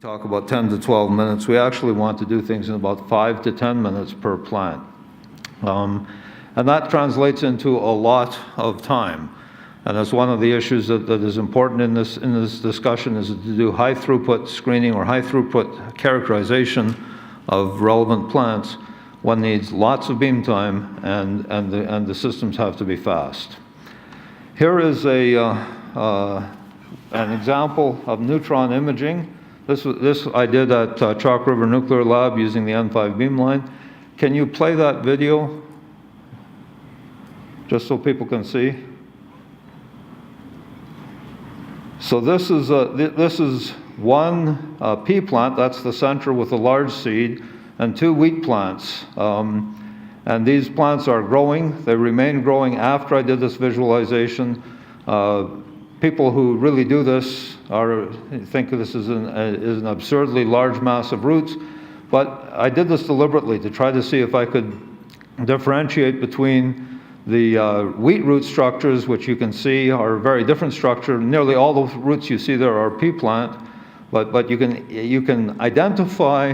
talk about 10 to 12 minutes. We actually want to do things in about 5 to 10 minutes per plant. And that translates into a lot of time. And that's one of the issues that is important in this discussion, is to do high throughput screening or high throughput characterization of relevant plants. One needs lots of beam time, and the systems have to be fast. Here is an example of neutron imaging. This I did at Chalk River Nuclear Lab using the N5 beamline. Can you play that video, just so people can see? So this is one pea plant, that's the center with a large seed, and 2 wheat plants. And these plants are growing. They remain growing after I did this visualization. People who really do this think this is an absurdly large mass of roots, but I did this deliberately to try to see if I could differentiate between the wheat root structures, which you can see are a very different structure. Nearly all the roots you see there are pea plant, but you can identify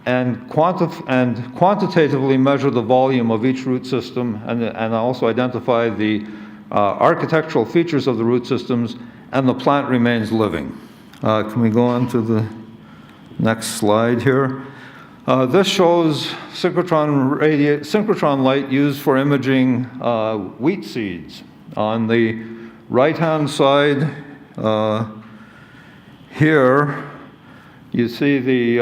and quantitatively measure the volume of each root system, and also identify the architectural features of the root systems, and the plant remains living. Can we go on to the next slide here? This shows synchrotron light used for imaging wheat seeds. On the right-hand side here, you see the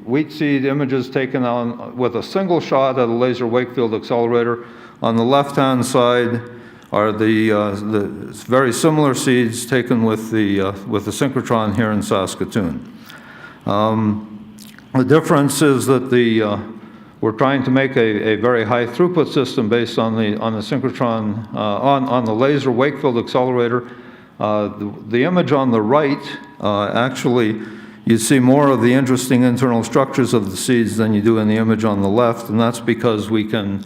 wheat seed images taken on with a single shot at a laser Wakefield accelerator. On the left-hand side are the very similar seeds taken with the synchrotron here in Saskatchewan. The difference is that we're trying to make a very high throughput system based on the synchrotron on the laser Wakefield accelerator. The image on the right actually, you see more of the interesting internal structures of the seeds than you do in the image on the left, and that's because we can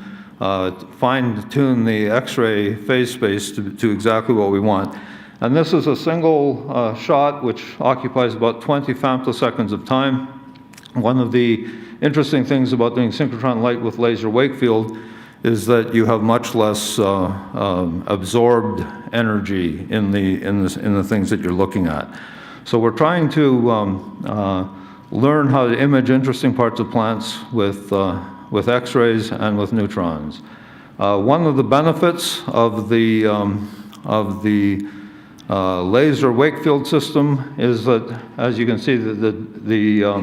fine-tune the X-ray phase space to exactly what we want. And this is a single shot which occupies about 20 femtoseconds of time. One of the interesting things about doing synchrotron light with laser Wakefield is that you have much less absorbed energy in the things that you're looking at. So we're trying to learn how to image interesting parts of plants with X-rays and with neutrons. One of the benefits of the laser Wakefield system is that, as you can see, the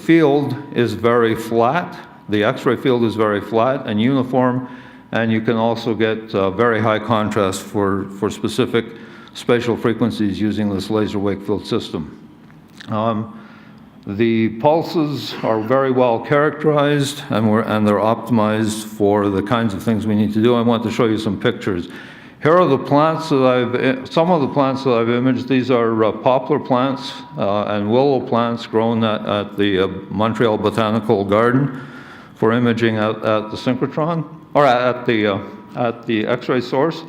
field is very flat. The X-ray field is very flat and uniform, and you can also get very high contrast for specific spatial frequencies using this laser Wakefield system. The pulses are very well characterized, and they're optimized for the kinds of things we need to do. I want to show you some pictures. Here are the plants that some of the plants that I've imaged. These are poplar plants and willow plants grown at the Montreal Botanical Garden for imaging at the synchrotron, or at the X-ray source.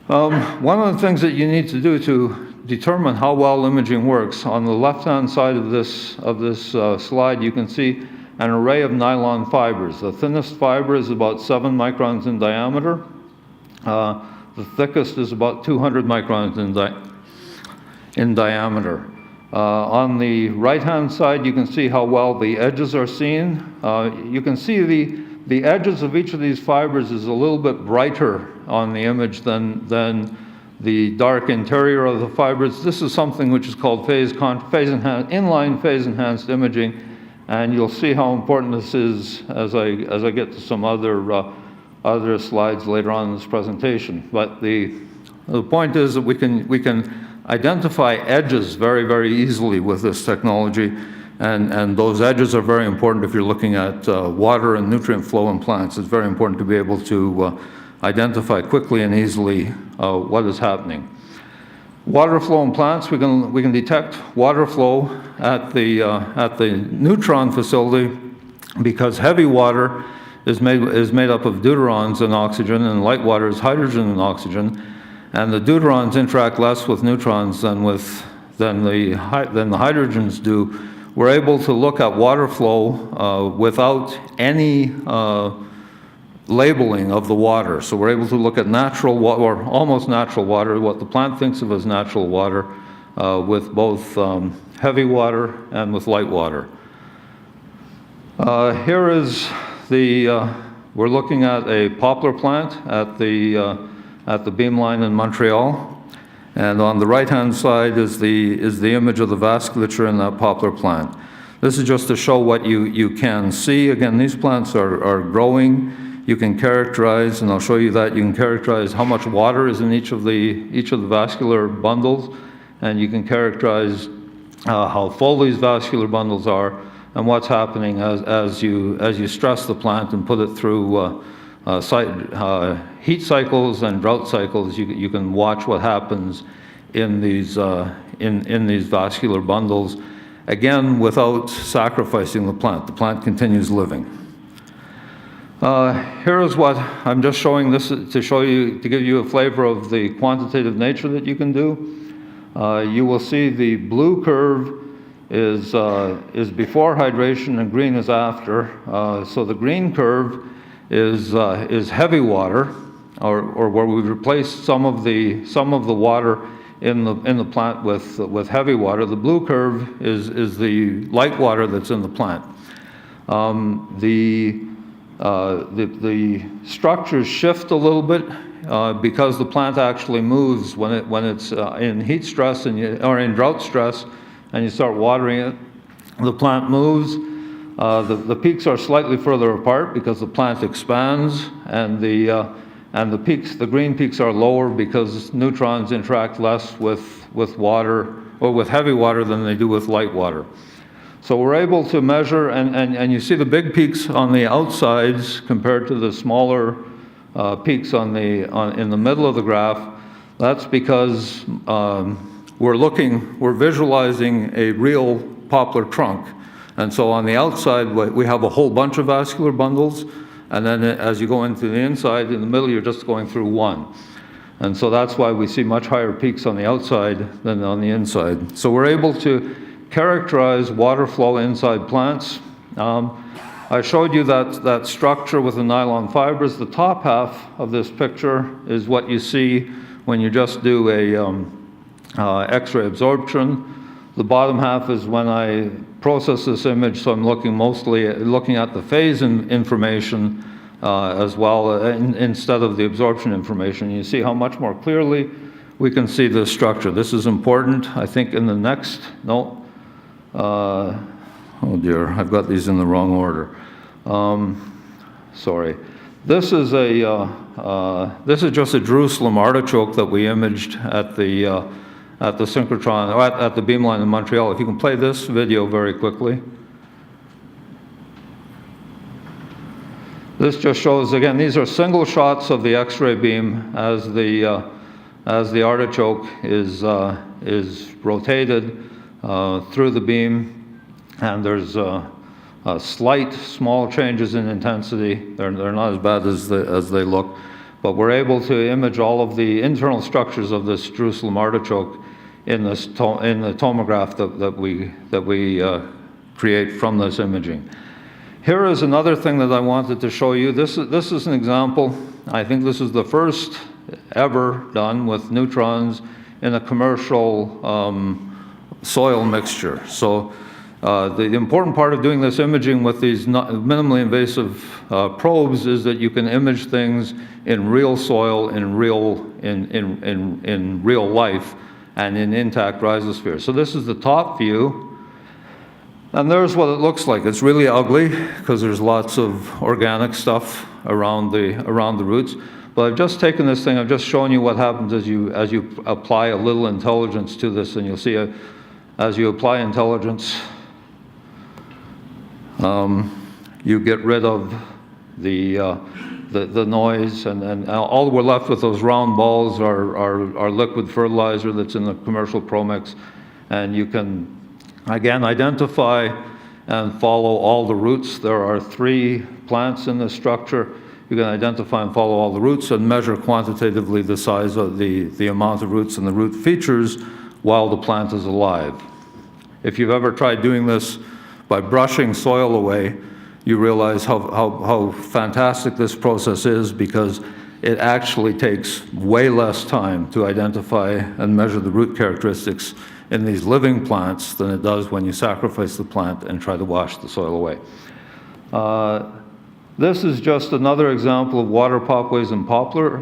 One of the things that you need to do to determine how well imaging works, on the left-hand side of this slide, you can see an array of nylon fibers. The thinnest fiber is about 7 microns in diameter. The thickest is about 200 microns in diameter. On the right-hand side, you can see how well the edges are seen. You can see the edges of each of these fibers is a little bit brighter on the image than the dark interior of the fibers. This is something which is called inline phase-enhanced imaging, and you'll see how important this is as I get to some other slides later on in this presentation. But the point is that we can identify edges very, very easily with this technology, and those edges are very important if you're looking at water and nutrient flow in plants. It's very important to be able to identify quickly and easily what is happening. Water flow in plants, we can detect water flow at the neutron facility, because heavy water is made up of deuterons and oxygen, and light water is hydrogen and oxygen, and the deuterons interact less with neutrons than with than the hydrogens do, we're able to look at water flow without any labeling of the water. So we're able to look at natural water, or almost natural water, what the plant thinks of as natural water, with both heavy water and with light water. Here is we're looking at a poplar plant at the beamline in Montreal. And on the right-hand side is the image of the vasculature in that poplar plant. This is just to show what you can see. Again, these plants are growing. You can characterize, and I'll show you that, you can characterize how much water is in each of the vascular bundles, and you can characterize how full these vascular bundles are, and what's happening as you stress the plant and put it through heat cycles and drought cycles. You can watch what happens in these vascular bundles, again without sacrificing the plant. The plant continues living. Here is what I'm just showing this to give you a flavor of the quantitative nature that you can do. You will see the blue curve is before hydration and green is after. So the green curve is heavy water, or where we've replaced some of the water in the plant with heavy water. The blue curve is the light water that's in the plant. The structures shift a little bit because the plant actually moves when it's in heat stress or in drought stress, and you start watering it. The plant moves. The peaks are slightly further apart because the plant expands, and the green peaks are lower because neutrons interact less with water, or with heavy water, than they do with light water. So we're able to measure, and you see the big peaks on the outsides compared to the smaller peaks in the middle of the graph. That's because we're visualizing a real poplar trunk. And so on the outside, we have a whole bunch of vascular bundles, and then as you go into the inside, in the middle, you're just going through one. And so that's why we see much higher peaks on the outside than on the inside. So we're able to characterize water flow inside plants. I showed you that structure with the nylon fibers. The top half of this picture is what you see when you just do a X-ray absorption. The bottom half is when I process this image, so I'm looking at the phase information as well, instead of the absorption information. You see how much more clearly we can see the structure. This is important. I think in the next, oh dear, I've got these in the wrong order. Sorry. This is just a Jerusalem artichoke that we imaged at the Synchrotron, or at the beamline in Montreal. If you can play this video very quickly. This just shows, again, these are single shots of the X-ray beam as the artichoke is rotated through the beam, and there's slight, small changes in intensity. They're not as bad as they look, but we're able to image all of the internal structures of this Jerusalem artichoke in the tomograph that we create from this imaging. Here is another thing that I wanted to show you. This is an example. I think this is the first ever done with neutrons in a commercial soil mixture. So the important part of doing this imaging with these minimally invasive probes is that you can image things in real soil, in real life, and in intact rhizospheres. So this is the top view, and there's what it looks like. It's really ugly because there's lots of organic stuff around the roots. But I've just taken this thing. I've just shown you what happens as you apply a little intelligence to this, and you'll see as you apply intelligence, you get rid of the noise, and all we're left with, those round balls, are liquid fertilizer that's in the commercial ProMix, and you can again identify and follow all the roots. There are 3 plants in this structure. You can identify and follow all the roots and measure quantitatively the size of the amount of roots and the root features while the plant is alive. If you've ever tried doing this by brushing soil away, you realize how fantastic this process is, because it actually takes way less time to identify and measure the root characteristics in these living plants than it does when you sacrifice the plant and try to wash the soil away. This is just another example of water pathways in poplars.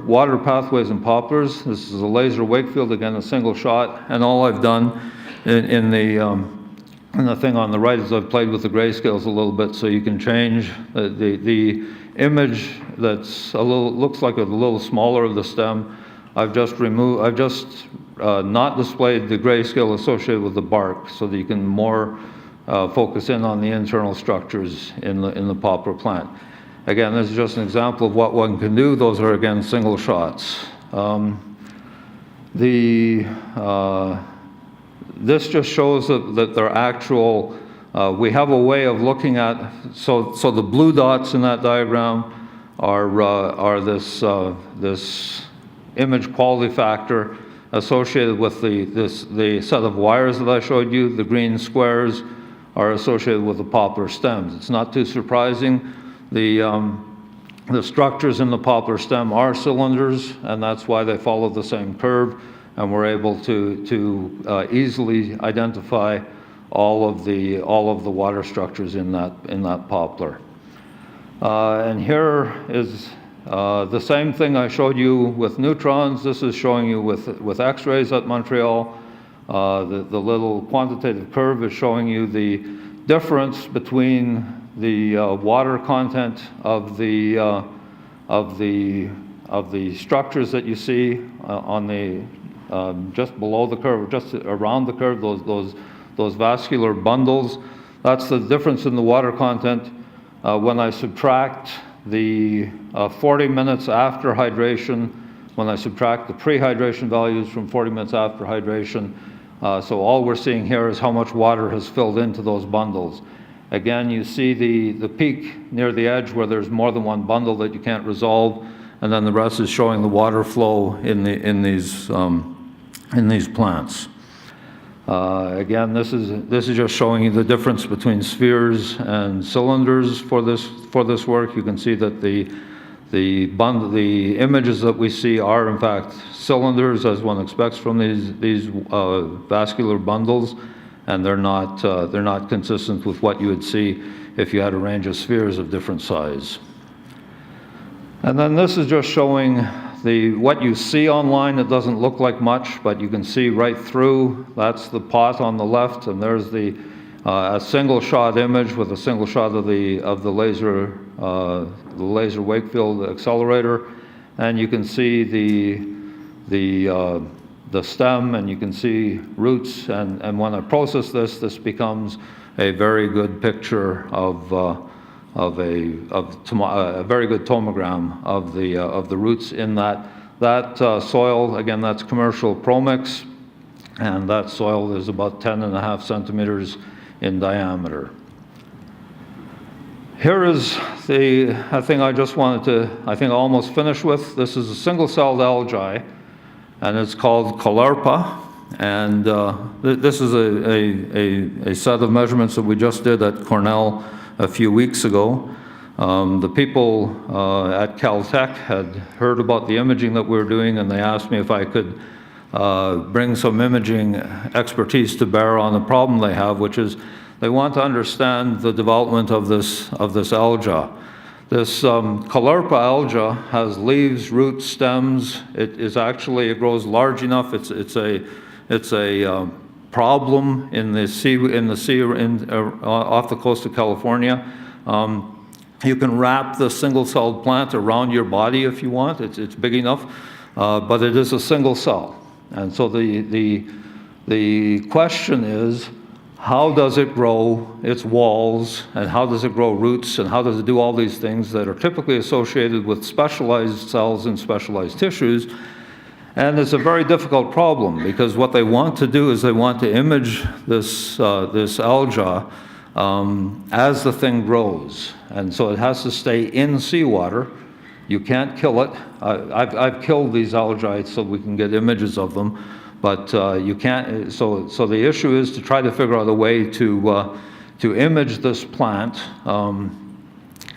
This is a laser wake field, again, a single shot, and all I've done in the thing on the right is I've played with the grayscales a little bit, so you can change the image that's looks like a little smaller of the stem. I've just not displayed the grayscale associated with the bark, so that you can more focus in on the internal structures in the poplar plant. Again, this is just an example of what one can do. Those are, again, single shots. This just shows that they're actual, we have a way of looking at, so the blue dots in that diagram are this image quality factor associated with the set of wires that I showed you. The green squares are associated with the poplar stems. It's not too surprising. The structures in the poplar stem are cylinders, and that's why they follow the same curve, and we're able to easily identify all of the water structures in that poplar. And here is the same thing I showed you with neutrons. This is showing you with X-rays at Montreal. The little quantitative curve is showing you the difference between the water content of the structures that you see on the just below the curve, just around the curve, those vascular bundles. That's the difference in the water content. When I subtract the 40 minutes after hydration, when I subtract the pre-hydration values from 40 minutes after hydration, so all we're seeing here is how much water has filled into those bundles. Again, you see the peak near the edge where there's more than one bundle that you can't resolve, and then the rest is showing the water flow in these plants. Again, this is just showing you the difference between spheres and cylinders for this work. You can see that the images that we see are in fact cylinders, as one expects from these vascular bundles, and they're not consistent with what you would see if you had a range of spheres of different size. And then this is just showing what you see online. It doesn't look like much, but you can see right through. That's the pot on the left, and there's a single shot image with a single shot of the laser wake field accelerator, and you can see the stem, and you can see roots, and when I process this becomes a very good picture of a very good tomogram of the roots in that soil. Again, that's commercial ProMix, and that soil is about 10.5 centimeters in diameter. Here is the thing I just wanted to, almost finish with. This is a single-celled algae, and it's called caulerpa. And this is a set of measurements that we just did at Cornell a few weeks ago. The people at Caltech had heard about the imaging that we were doing, and they asked me if I could bring some imaging expertise to bear on the problem they have, which is they want to understand the development of this alga. This caulerpa alga has leaves, roots, stems. It grows large enough. It's a problem in the sea off the coast of California. You can wrap the single-celled plant around your body if you want. It's big enough, but it is a single cell. And so the question is, how does it grow its walls, and how does it grow roots, and how does it do all these things that are typically associated with specialized cells and specialized tissues? And it's a very difficult problem, because what they want to do is they want to image this alga as the thing grows. And so it has to stay in seawater. You can't kill it. I've killed these algae so we can get images of them. But you can't, so the issue is to try to figure out a way to image this plant.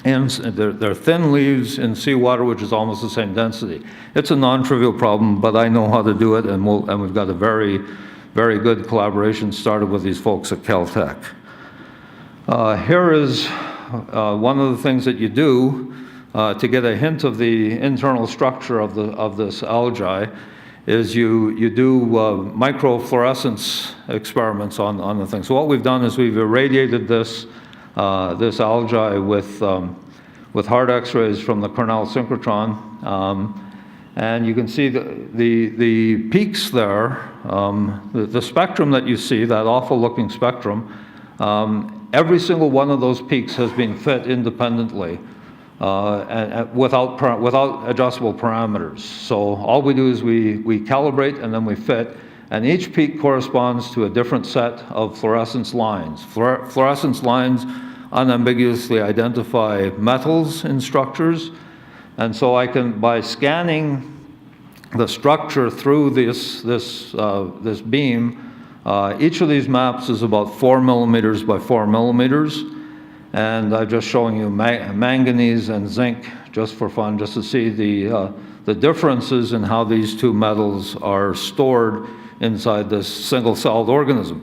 And they're thin leaves in seawater, which is almost the same density. It's a non-trivial problem, but I know how to do it, and we've got a very, very good collaboration started with these folks at Caltech. Here is one of the things that you do to get a hint of the internal structure of this algae is you do microfluorescence experiments on the thing. So what we've done is we've irradiated this algae with hard X-rays from the Cornell Synchrotron, and you can see the peaks there, the spectrum that you see, that awful-looking spectrum. Every single one of those peaks has been fit independently and without adjustable parameters. So all we do is we calibrate and then we fit, and each peak corresponds to a different set of fluorescence lines. Fluorescence lines unambiguously identify metals in structures, and so I can, by scanning the structure through this beam, each of these maps is about 4 millimeters by 4 millimeters, and I'm just showing you manganese and zinc just for fun, just to see the differences in how these two metals are stored inside this single-celled organism.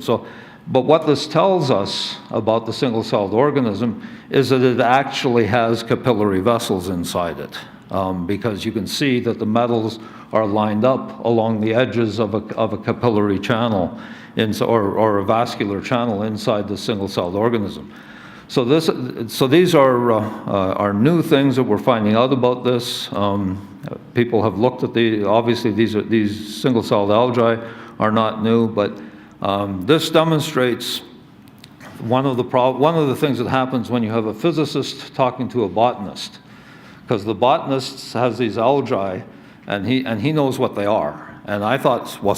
But what this tells us about the single-celled organism is that it actually has capillary vessels inside it, because you can see that the metals are lined up along the edges of a capillary channel, or a vascular channel inside the single-celled organism. So these are new things that we're finding out about this. People have looked at obviously these single-celled algae are not new, but this demonstrates one of the things that happens when you have a physicist talking to a botanist, because the botanist has these algae, and he knows what they are. And I thought, well,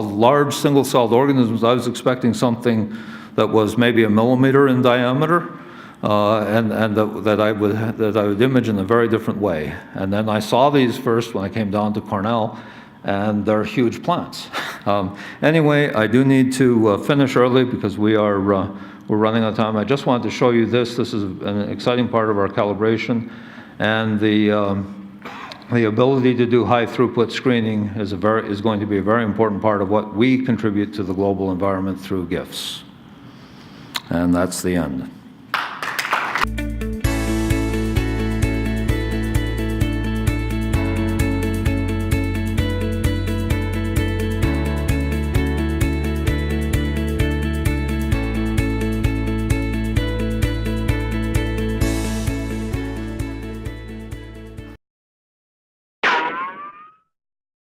large single-celled organisms, I was expecting something that was maybe a millimeter in diameter, and that I would image in a very different way. And then I saw these first when I came down to Cornell, and they're huge plants. Anyway, I do need to finish early because we're running out of time. I just wanted to show you this. This is an exciting part of our calibration, and the ability to do high throughput screening is going to be a very important part of what we contribute to the global environment through GIFs. And that's the end.